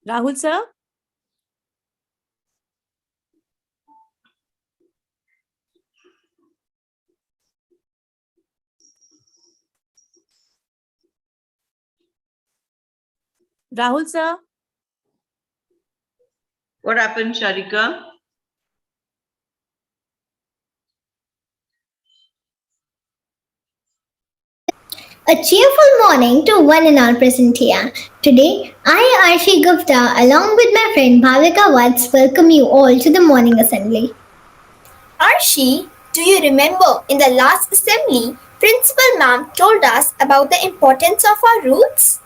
Rahul sir? Rahul sir? What happened, Sharika? A cheerful morning to one and all present here. Today, I, Arshi Gupta, along with my friend Bhavika Watts, welcome you all to the morning assembly. Arshi, do you remember in the last assembly, Principal Ma'am told us about the importance of our roots?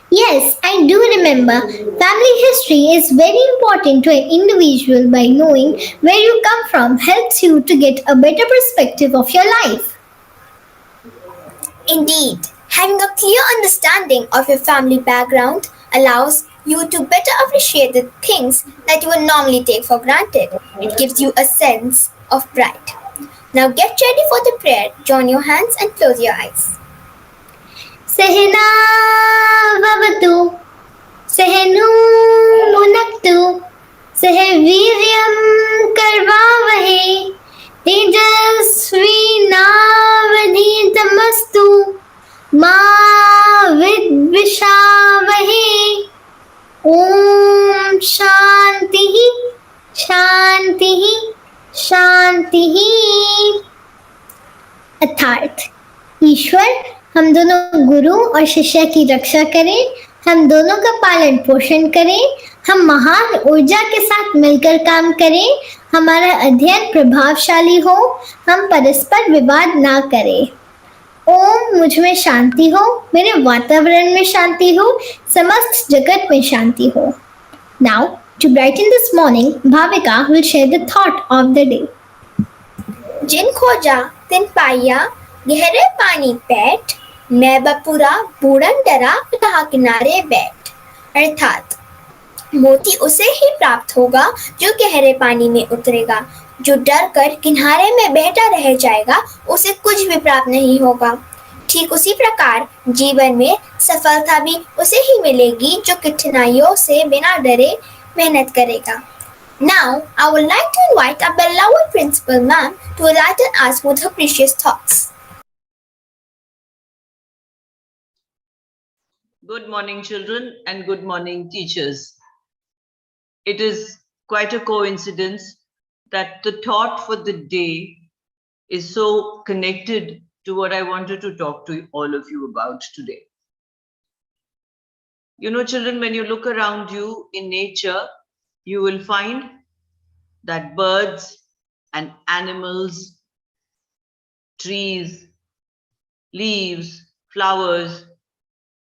Yes, I do remember. Family history is very important to an individual by knowing where you come from helps you to get a better perspective of your life. Indeed, having a clear understanding of your family background allows you to better appreciate the things that you would normally take for granted. It gives you a sense of pride. Now get ready for the prayer. Join your hands and close your eyes. Sehna vavatu, sehnu munaktu, sehviryam karvavahe, tejasvinavadhitamastu, ma vidvishavahe. Om Shanti Shanti Shanti। अर्थात ईश्वर हम दोनों गुरु और शिष्य की रक्षा करें, हम दोनों का पालन पोषण करें, हम महान ऊर्जा के साथ मिलकर काम करें, हमारा अध्ययन प्रभावशाली हो, हम परस्पर विवाद ना करें। ओम मुझ में शांति हो, मेरे वातावरण में शांति हो, समस्त जगत में शांति हो। Now, to brighten this morning, Bhavika will share the thought of the day. जिन खोजा तिन पाया गहरे पानी बैठ, मैं बपुरा बूढ़न डरा कहा किनारे बैठ। अर्थात मोती उसे ही प्राप्त होगा जो गहरे पानी में उतरेगा, जो डर कर किनारे में बहता रह जाएगा उसे कुछ भी प्राप्त नहीं होगा। ठीक उसी प्रकार जीवन में सफलता भी उसे ही मिलेगी जो कठिनाइयों से बिना डरे मेहनत करेगा। Now, I would like to invite our beloved Principal Ma'am to enlighten us with her precious thoughts. Good morning, children, and good morning, teachers. It is quite a coincidence that the thought for the day is so connected to what I wanted to talk to all of you about today. You know, children, when you look around you in nature, you will find that birds and animals, trees, leaves, flowers,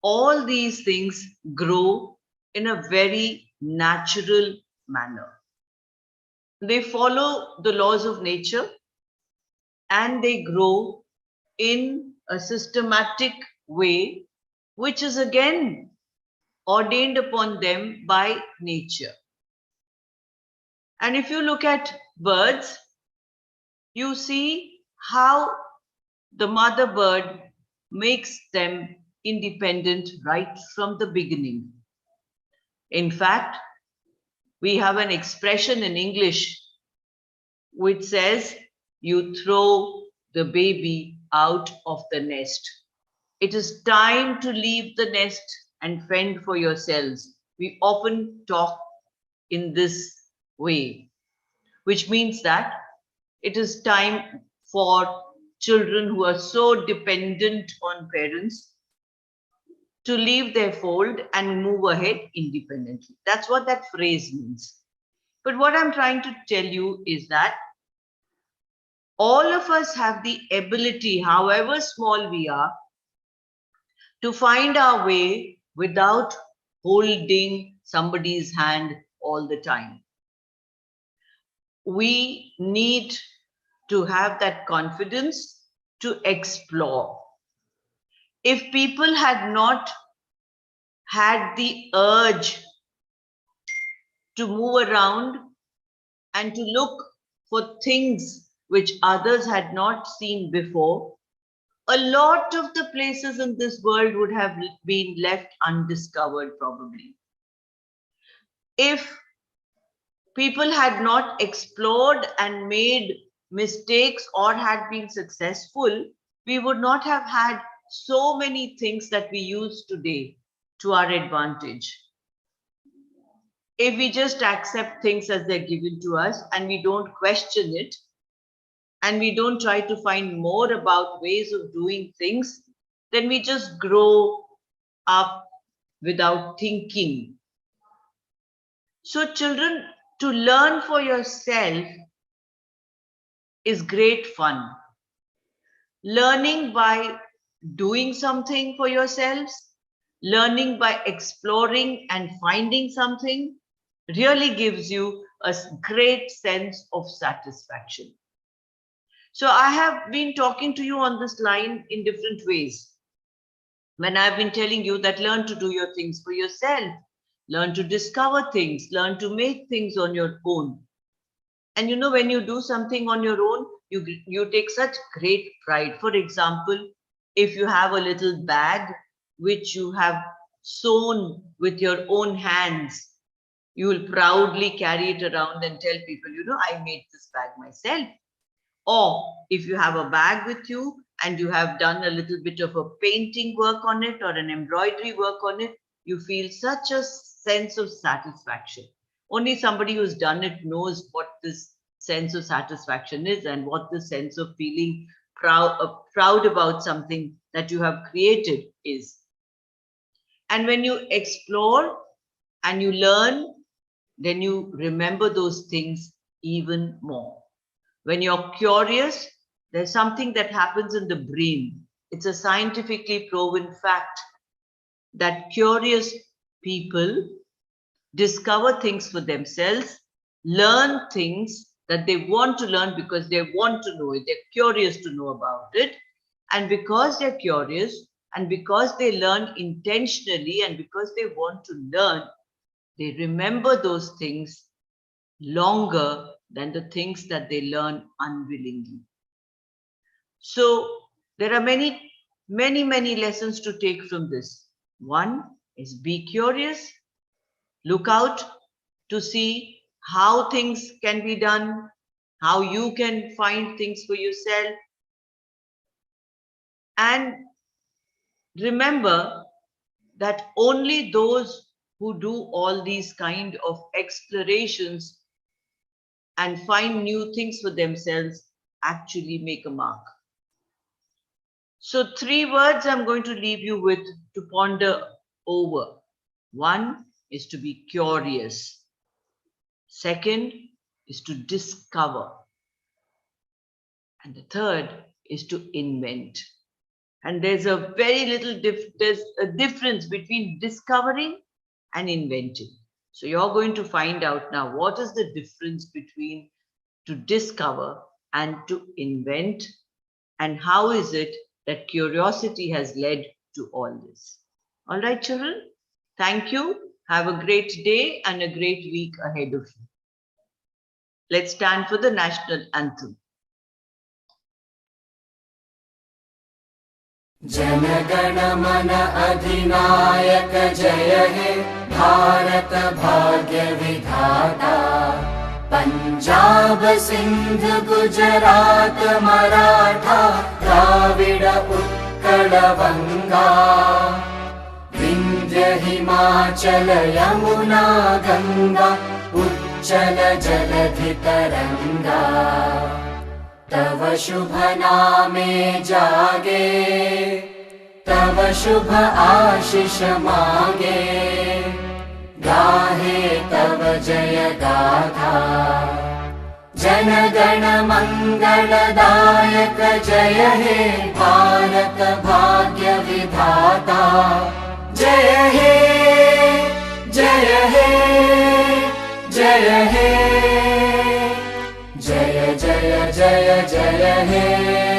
all these things grow in a very natural manner. They follow the laws of nature and they grow in a systematic way, which is again ordained upon them by nature. And if you look at birds, you see how the mother bird makes them independent right from the beginning. In fact, we have an expression in English which says, you throw the baby out of the nest. It is time to leave the nest and fend for yourselves. We often talk in this way, which means that it is time for children who are so dependent on parents to leave their fold and move ahead independently. That's what that phrase means. But what I'm trying to tell you is that all of us have the ability, however small we are, to find our way without holding somebody's hand all the time. We need to have that confidence to explore. If people had not had the urge to move around and to look for things which others had not seen before, a lot of the places in this world would have been left undiscovered probably. If people had not explored and made mistakes or had been successful, we would not have had so many things that we use today to our advantage. If we just accept things as they're given to us and we don't question it, and we don't try to find more about ways of doing things, then we just grow up without thinking. So children, to learn for yourself is great fun. Learning by doing something for yourselves, learning by exploring and finding something really gives you a great sense of satisfaction. So I have been talking to you on this line in different ways. When I've been telling you that learn to do your things for yourself, learn to discover things, learn to make things on your own. And you know, when you do something on your own, you take such great pride. For example, if you have a little bag which you have sewn with your own hands, you will proudly carry it around and tell people, you know, I made this bag myself. Or if you have a bag with you and you have done a little bit of a painting work on it or an embroidery work on it, you feel such a sense of satisfaction. Only somebody who's done it knows what this sense of satisfaction is and what the sense of feeling proud about something that you have created is. And when you explore and you learn, then you remember those things even more. When you're curious, there's something that happens in the brain. It's a scientifically proven fact that curious people discover things for themselves, learn things that they want to learn because they want to know it. They're curious to know about it. And because they're curious and because they learn intentionally and because they want to learn, they remember those things longer than the things that they learn unwillingly. So there are many lessons to take from this. One is be curious, look out to see how things can be done, how you can find things for yourself. And remember that only those who do all these kind of explorations and find new things for themselves actually make a mark. So 3 words I'm going to leave you with to ponder over. One is to be curious. Second is to discover. And the third is to invent. And there's a very little there's a difference between discovering and inventing. So you're going to find out now what is the difference between to discover and to invent, and how is it that curiosity has led to all this. All right, children, thank you. Have a great day and a great week ahead of you. Let's stand for the national anthem. Jana Gana मन अधिनायक जय हे भारत भाग्य विधाता पंजाब सिंध गुजरात मराठा द्राविड उत्कल बंगा विंध्य हिमाचल यमुना गंगा उच्चल जलधि तरंगा तव शुभ नामे जागे तव शुभ आशीष मांगे गाहे तव जय गाथा जन गण मंगलदायक जय हे भारत भाग्य विधाता जय हे जय हे जय हे जय जय जय जय हे